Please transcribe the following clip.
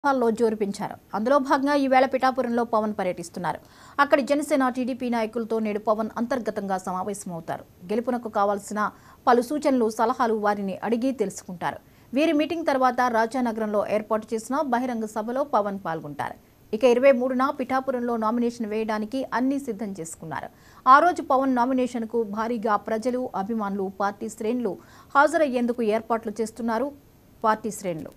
లో జోరు పెంచారు. అందులో భాగంగా ఈవేళ పిఠాపురంలో పవన్ పర్యటిస్తున్నారు. అక్కడి జనసేన టీడీపీ నాయకులతో నేడు పవన్ అంతర్గతంగా సమావేశమవుతారు. గెలుపునకు కావాల్సిన పలు సూచనలు, సలహాలు వారిని అడిగి తెలుసుకుంటారు. వీరి మీటింగ్ తర్వాత రాజానగరంలో ఏర్పాటు చేసిన బహిరంగ సభలో పవన్ పాల్గొంటారు. ఇక 23న పిఠాపురంలో నామినేషన్ వేయడానికి అన్ని సిద్ధం చేసుకున్నారు. ఆ రోజు పవన్ నామినేషన్కు భారీగా ప్రజలు, అభిమానులు, పార్టీ శ్రేణులు హాజరయ్యేందుకు ఏర్పాట్లు చేస్తున్నారు. పార్టీ శ్రేణులు